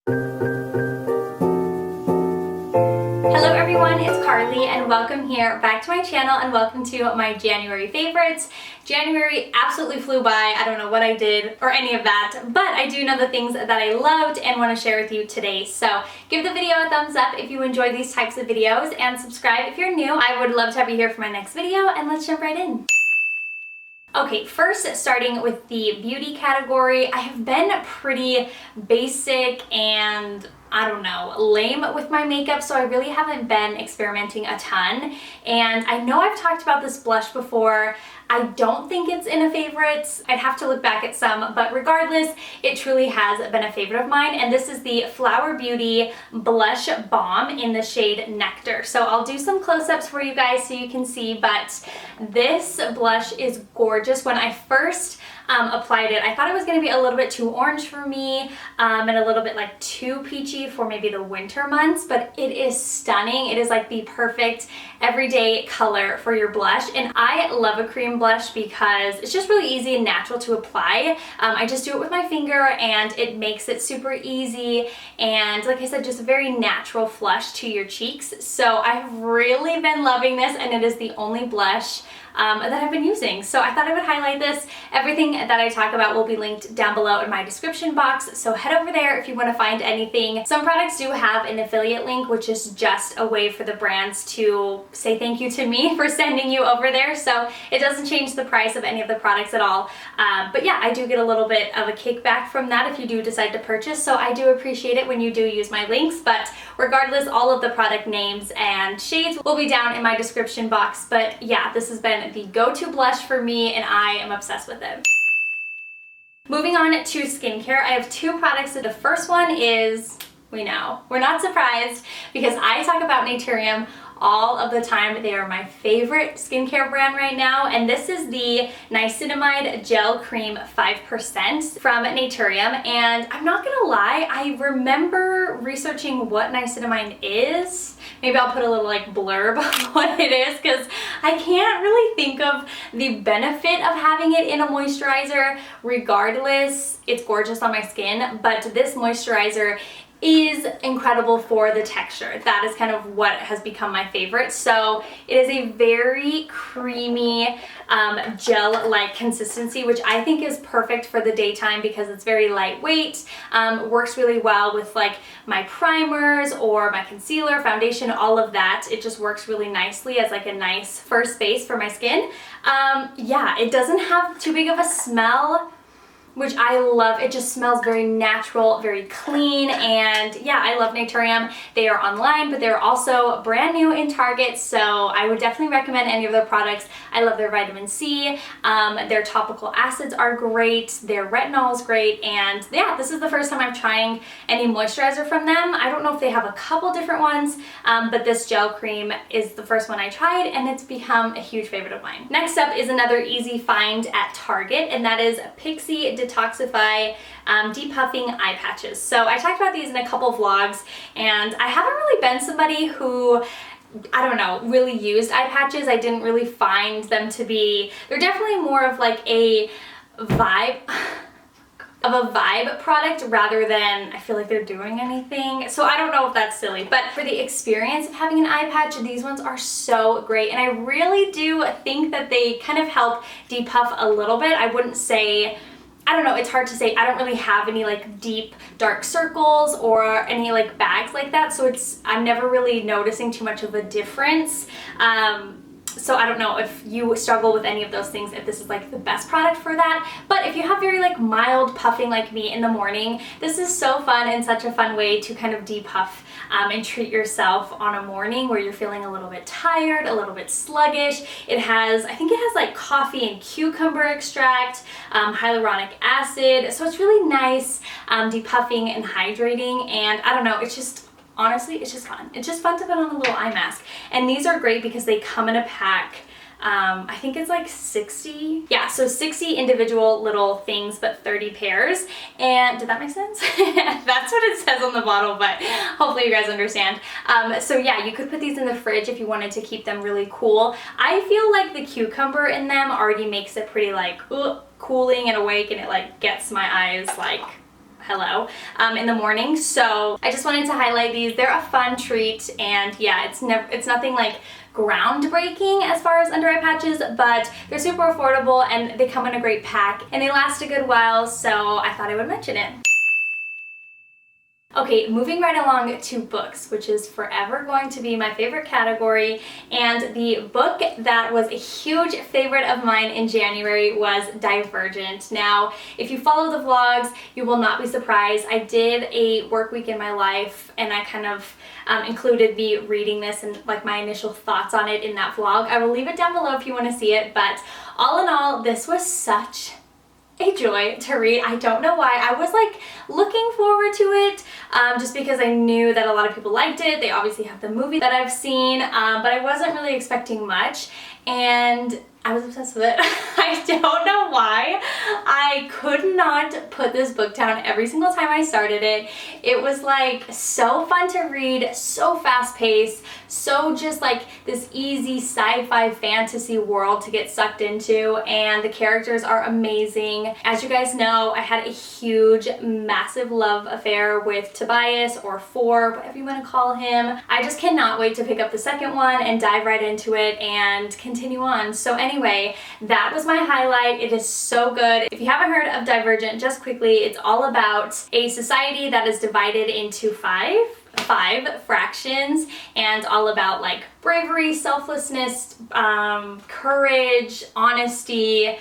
Hello everyone, it's Carly and welcome here back to my channel and welcome to my January favorites. January absolutely flew by. I don't know what I did or any of that, but I do know the things that I loved and want to share with you today. So give the video a thumbs up if you enjoy these types of videos and subscribe if you're new. I would love to have you here for my next video, and let's jump right in. Okay, first starting with the beauty category, I have been pretty basic and I don't know, lame with my makeup, so I really haven't been experimenting a ton. And I know I've talked about this blush before. I don't think it's in a favorites. I'd have to look back at some, but regardless, it truly has been a favorite of mine. And this is the Flower Beauty Blush Balm in the shade Nectar. So I'll do some close-ups for you guys so you can see, but this blush is gorgeous. When I first applied it, I thought it was going to be a little bit too orange for me and a little bit like too peachy for maybe the winter months, but it is stunning. It is like the perfect everyday color for your blush, and I love a cream blush because it's just really easy and natural to apply. I just do it with my finger and it makes it super easy, and like I said, just a very natural flush to your cheeks. So I've really been loving this, and it is the only blush that I've been using. So I thought I would highlight this. Everything that I talk about will be linked down below in my description box, so head over there if you want to find anything. Some products do have an affiliate link, which is just a way for the brands to say thank you to me for sending you over there, so it doesn't change the price of any of the products at all. But yeah, I do get a little bit of a kickback from that if you do decide to purchase, so I do appreciate it when you do use my links. But regardless, all of the product names and shades will be down in my description box. But yeah, this has been the go-to blush for me and I am obsessed with it. Moving on to skincare, I have two products. The first one is, we know, we're not surprised because I talk about Naturium all of the time. They are my favorite skincare brand right now, and this is the Niacinamide Gel Cream 5% from Naturium. And I'm not gonna lie, I remember researching what niacinamide is. Maybe I'll put a little like blurb of what it is, because I can't really think of the benefit of having it in a moisturizer. Regardless, it's gorgeous on my skin, but this moisturizer is incredible for the texture. That is kind of what has become my favorite. So it is a very creamy gel-like consistency, which I think is perfect for the daytime because it's very lightweight. Works really well with like my primers or my concealer, foundation, all of that. It just works really nicely as like a nice first base for my skin. Yeah, it doesn't have too big of a smell, which I love. It just smells very natural, very clean, and yeah, I love Naturium. They are online, but they're also brand new in Target, so I would definitely recommend any of their products. I love their vitamin C, their topical acids are great, their retinol is great, and yeah, this is the first time I'm trying any moisturizer from them. I don't know if they have a couple different ones, but this gel cream is the first one I tried, and it's become a huge favorite of mine. Next up is another easy find at Target, and that is Pixi Detoxify Depuffing Eye Patches. So I talked about these in a couple vlogs, and I haven't really been somebody who, I don't know, really used eye patches. I didn't really find them to be, they're definitely more of like a vibe product rather than I feel like they're doing anything. So I don't know if that's silly, but for the experience of having an eye patch, these ones are so great, and I really do think that they kind of help depuff a little bit. I wouldn't say, I don't know, it's hard to say. I don't really have any like deep dark circles or any like bags like that, so I'm never really noticing too much of a difference. So I don't know if you struggle with any of those things, if this is like the best product for that. But if you have very like mild puffing like me in the morning, this is so fun and such a fun way to kind of depuff and treat yourself on a morning where you're feeling a little bit tired, a little bit sluggish. It has, I think it has like coffee and cucumber extract, hyaluronic acid. So it's really nice depuffing and hydrating, and I don't know, it's just, honestly, it's just fun. It's just fun to put on a little eye mask. And these are great because they come in a pack. I think it's like 60. Yeah, so 60 individual little things, but 30 pairs. And did that make sense? That's what it says on the bottle, but hopefully you guys understand. So yeah, you could put these in the fridge if you wanted to keep them really cool. I feel like the cucumber in them already makes it pretty like cooling and awake, and it like gets my eyes like hello, in the morning. So I just wanted to highlight these. They're a fun treat, and yeah, it's nothing like groundbreaking as far as under eye patches, but they're super affordable and they come in a great pack and they last a good while, so I thought I would mention it. Okay, moving right along to books, which is forever going to be my favorite category, and the book that was a huge favorite of mine in January was Divergent. Now, if you follow the vlogs, you will not be surprised. I did a work week in my life, and I kind of included me reading this and like my initial thoughts on it in that vlog. I will leave it down below if you want to see it, but all in all, this was such a joy to read. I don't know why. I was like looking forward to it just because I knew that a lot of people liked it. They obviously have the movie that I've seen, but I wasn't really expecting much, and I was obsessed with it. I don't know why. I could not put this book down every single time I started it. It was like so fun to read, so fast paced, so just like this easy sci-fi fantasy world to get sucked into, and the characters are amazing. As you guys know, I had a huge, massive love affair with Tobias, or Four, whatever you want to call him. I just cannot wait to pick up the second one and dive right into it and continue on. So anyway, that was my highlight. It is so good. If you haven't heard of Divergent, just quickly, it's all about a society that is divided into five fractions, and all about like bravery, selflessness, courage, honesty,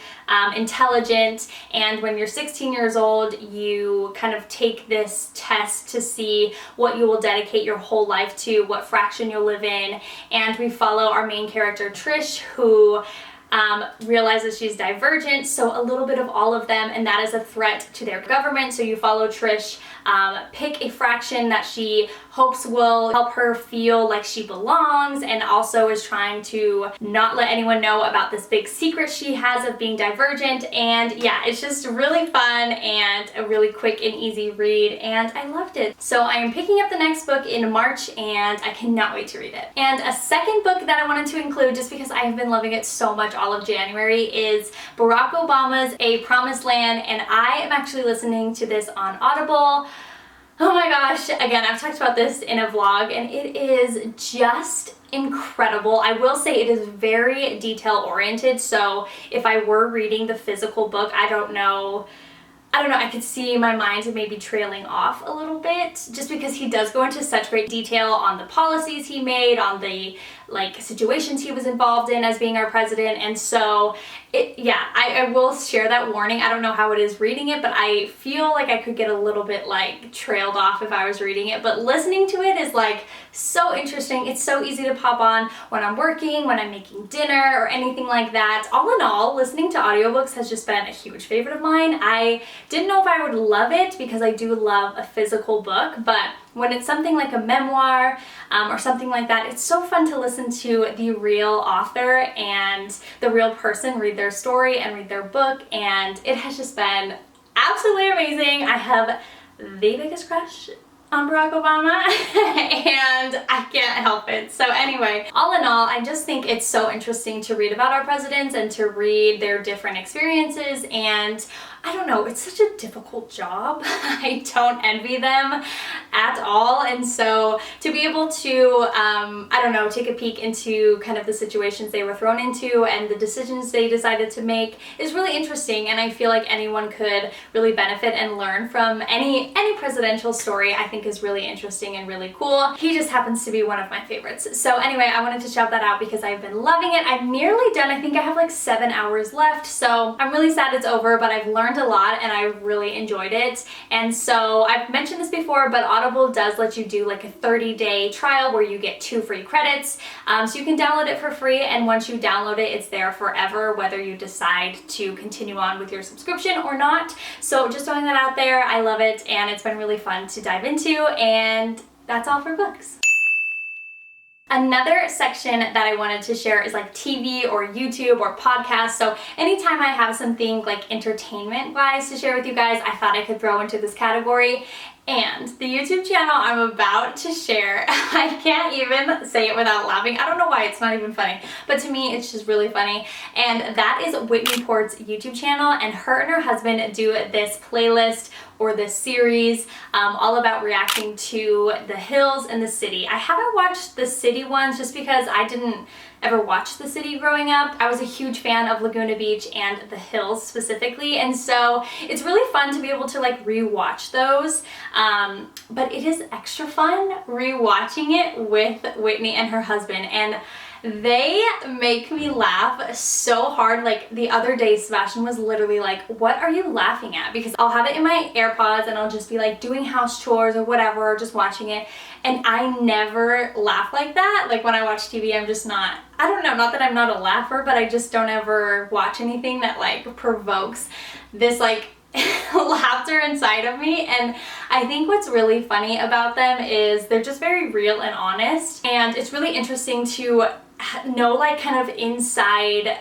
intelligence. And when you're 16 years old, you kind of take this test to see what you will dedicate your whole life to, what fraction you'll live in. And we follow our main character Trish, who realizes she's divergent, so a little bit of all of them, and that is a threat to their government. So you follow Trish pick a fraction that she hopes will help her feel like she belongs, and also is trying to not let anyone know about this big secret she has of being divergent. And yeah, it's just really fun and a really quick and easy read, and I loved it. So I am picking up the next book in March, and I cannot wait to read it. And a second book that I wanted to include, just because I have been loving it so much all of January, is Barack Obama's A Promised Land, and I am actually listening to this on Audible. Oh my gosh, again, I've talked about this in a vlog, and it is just incredible. I will say it is very detail oriented, so if I were reading the physical book, I don't know, I could see my mind maybe trailing off a little bit, just because he does go into such great detail on the policies he made, on the like situations he was involved in as being our president. And so I will share that warning. I don't know how it is reading it, but I feel like I could get a little bit like trailed off if I was reading it, but listening to it is like so interesting. It's so easy to pop on when I'm working, when I'm making dinner, or anything like that. All in all, listening to audiobooks has just been a huge favorite of mine. I didn't know if I would love it because I do love a physical book, but when it's something like a memoir or something like that, it's so fun to listen to the real author and the real person read their story and read their book, and it has just been absolutely amazing. I have the biggest crush on Barack Obama and I can't help it. So anyway, all in all, I just think it's so interesting to read about our presidents and to read their different experiences, and I don't know, it's such a difficult job. I don't envy them at all, and so to be able to, take a peek into kind of the situations they were thrown into and the decisions they decided to make is really interesting, and I feel like anyone could really benefit and learn from any presidential story. I think is really interesting and really cool. He just happens to be one of my favorites. So anyway, I wanted to shout that out because I've been loving it. I'm nearly done. I think I have like 7 hours left, so I'm really sad it's over, but I've learned a lot and I really enjoyed it. And so I've mentioned this before, but Audible does let you do like a 30-day trial where you get 2 free credits. So you can download it for free, and once you download it, it's there forever, whether you decide to continue on with your subscription or not. So just throwing that out there, I love it, and it's been really fun to dive into, and that's all for books. Another section that I wanted to share is like TV or YouTube or podcasts. So anytime I have something like entertainment wise to share with you guys, I thought I could throw into this category. And the YouTube channel I'm about to share, I can't even say it without laughing. I don't know why, it's not even funny, but to me it's just really funny. And that is Whitney Port's YouTube channel, and her husband do this playlist or this series, all about reacting to the hills and the city. I haven't watched the city ones just because I didn't ever watch the city growing up. I was a huge fan of Laguna Beach and the hills specifically, and so it's really fun to be able to like rewatch those, but it is extra fun rewatching it with Whitney and her husband, and they make me laugh so hard. Like the other day, Sebastian was literally like, "What are you laughing at?" Because I'll have it in my AirPods and I'll just be like doing house chores or whatever, or just watching it. And I never laugh like that. Like when I watch TV, I'm just not, I don't know, not that I'm not a laugher, but I just don't ever watch anything that like provokes this like laughter inside of me. And I think what's really funny about them is they're just very real and honest, and it's really interesting to know like kind of inside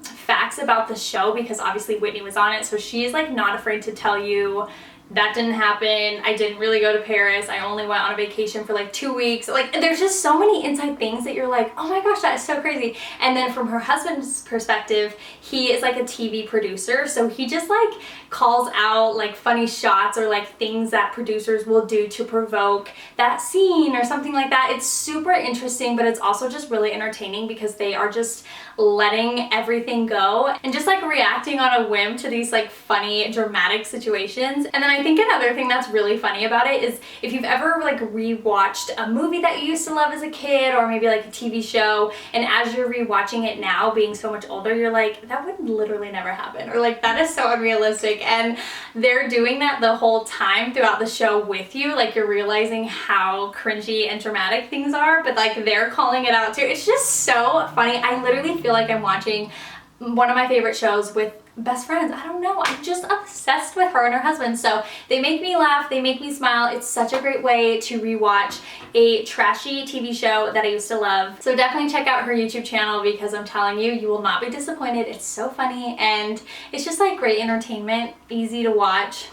facts about the show, because obviously Whitney was on it, so she's like not afraid to tell you that didn't happen, I didn't really go to Paris, I only went on a vacation for like 2 weeks. Like there's just so many inside things that you're like, oh my gosh, that is so crazy. And then from her husband's perspective, he is like a TV producer, so he just like calls out like funny shots or like things that producers will do to provoke that scene or something like that. It's super interesting, but it's also just really entertaining because they are just letting everything go and just like reacting on a whim to these like funny dramatic situations. And then I think another thing that's really funny about it is if you've ever like rewatched a movie that you used to love as a kid, or maybe like a TV show, and as you're rewatching it now being so much older, you're like, that would literally never happen, or like that is so unrealistic. And they're doing that the whole time throughout the show with you, like you're realizing how cringy and dramatic things are, but like they're calling it out too. It's just so funny. I literally feel like I'm watching one of my favorite shows with best friends. I don't know, I'm just obsessed with her and her husband. So they make me laugh, they make me smile. It's such a great way to rewatch a trashy TV show that I used to love. So definitely check out her YouTube channel, because I'm telling you, you will not be disappointed. It's so funny and it's just like great entertainment, easy to watch.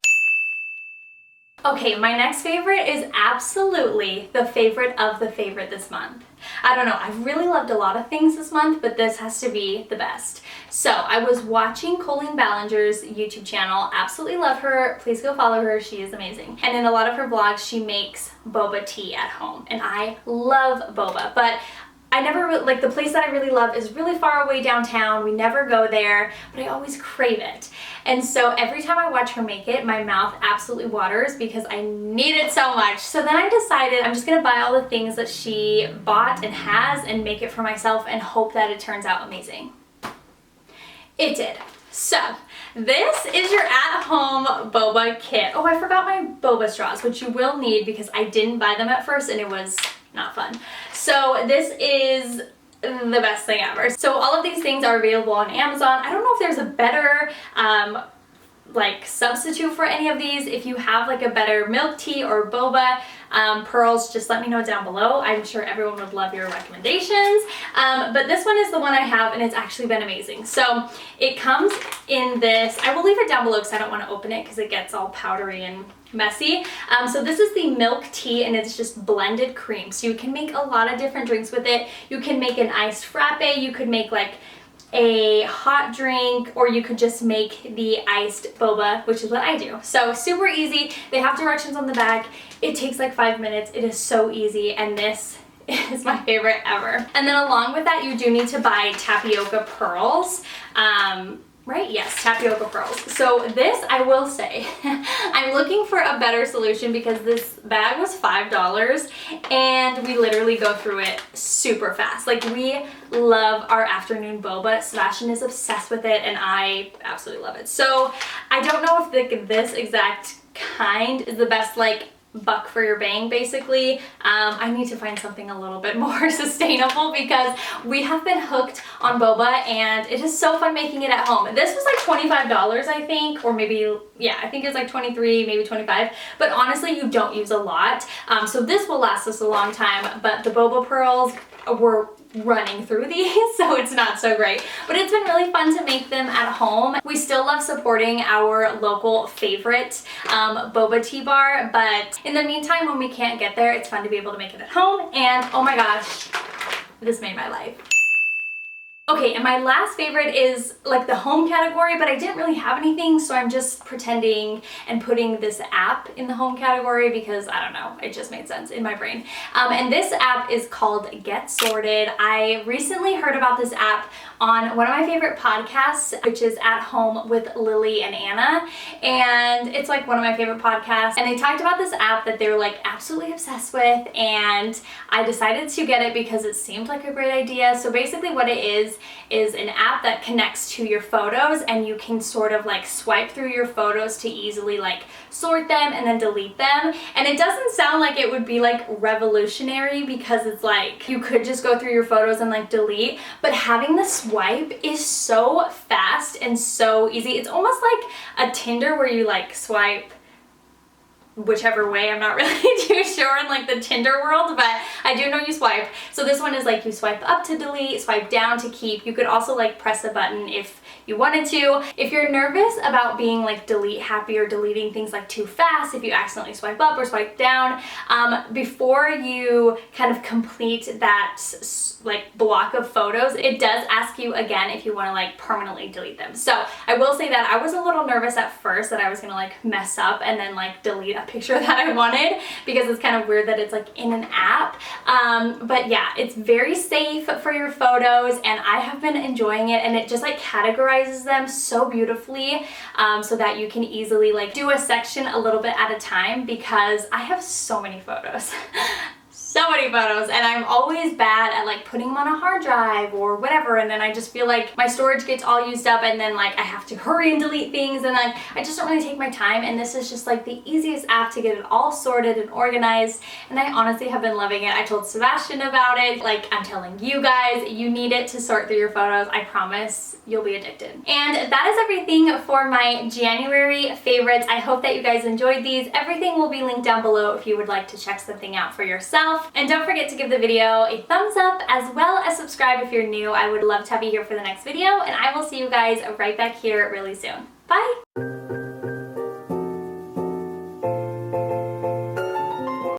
Okay, my next favorite is absolutely the favorite of the favorite this month. I don't know, I've really loved a lot of things this month, but this has to be the best. So I was watching Colleen Ballinger's YouTube channel. Absolutely love her. Please go follow her. She is amazing. And in a lot of her vlogs, she makes boba tea at home. And I love boba, but I never, like the place that I really love is really far away downtown. We never go there, but I always crave it. And so every time I watch her make it, my mouth absolutely waters because I need it so much. So then I decided I'm just gonna buy all the things that she bought and has and make it for myself and hope that it turns out amazing. It did. So this is your at-home boba kit. Oh, I forgot my boba straws, which you will need because I didn't buy them at first and it was not fun. So this is the best thing ever. So all of these things are available on Amazon. I don't know if there's a better like substitute for any of these. If you have like a better milk tea or boba pearls, just let me know down below. I'm sure everyone would love your recommendations. But this one is the one I have and it's actually been amazing. So it comes in this, I will leave it down below because I don't want to open it because it gets all powdery and messy. So this is the milk tea and it's just blended cream. So you can make a lot of different drinks with it. You can make an iced frappe, you could make like a hot drink, or you could just make the iced boba, which is what I do. So super easy. They have directions on the back. It takes like 5 minutes. It is so easy, and this is my favorite ever. And then along with that, you do need to buy tapioca pearls. Right? Yes, tapioca pearls. So this, I will say, I'm looking for a better solution because this bag was $5 and we literally go through it super fast. Like we love our afternoon boba. Sebastian is obsessed with it and I absolutely love it. So I don't know if this exact kind is the best like buck for your bang basically. I need to find something a little bit more sustainable because we have been hooked on boba and it is so fun making it at home. This was like $25 I think, or maybe, yeah, I think it's like 23, maybe 25, but honestly you don't use a lot. So this will last us a long time, but the boba pearls were running through these, so it's not so great. But it's been really fun to make them at home. We still love supporting our local favorite boba tea bar, but in the meantime, when we can't get there, it's fun to be able to make it at home. And oh my gosh, this made my life. Okay, and my last favorite is like the home category, but I didn't really have anything, so I'm just pretending and putting this app in the home category because, I don't know, it just made sense in my brain. And this app is called Get Sorted. I recently heard about this app on one of my favorite podcasts, which is At Home with Lily and Anna, and it's like one of my favorite podcasts, and they talked about this app that they were like absolutely obsessed with, and I decided to get it because it seemed like a great idea. So basically what it is an app that connects to your photos, and you can sort of like swipe through your photos to easily like sort them and then delete them. And it doesn't sound like it would be like revolutionary because it's like you could just go through your photos and like delete, but having the swipe is so fast and so easy. It's almost like a Tinder where you like swipe whichever way. I'm not really too sure in like the Tinder world, but I do know you swipe. So this one is like you swipe up to delete, swipe down to keep. You could also like press a button if you wanted to. If you're nervous about being like delete happy or deleting things like too fast, if you accidentally swipe up or swipe down, before you kind of complete that like block of photos, it does ask you again if you want to like permanently delete them. So I will say that I was a little nervous at first that I was gonna like mess up and then like delete a picture that I wanted, because it's kind of weird that it's like in an app. But yeah, it's very safe for your photos, and I have been enjoying it, and it just like categorizes them so beautifully, so that you can easily like do a section a little bit at a time, because I have so many photos. So many photos, and I'm always bad at like putting them on a hard drive or whatever, and then I just feel like my storage gets all used up, and then like I have to hurry and delete things, and then I just don't really take my time. And this is just like the easiest app to get it all sorted and organized, and I honestly have been loving it. I told Sebastian about it. Like, I'm telling you guys, you need it to sort through your photos. I promise you'll be addicted. And that is everything for my January favorites. I hope that you guys enjoyed these. Everything will be linked down below if you would like to check something out for yourself. And don't forget to give the video a thumbs up, as well as subscribe if you're new. I would love to have you here for the next video, and I will see you guys right back here really soon. Bye!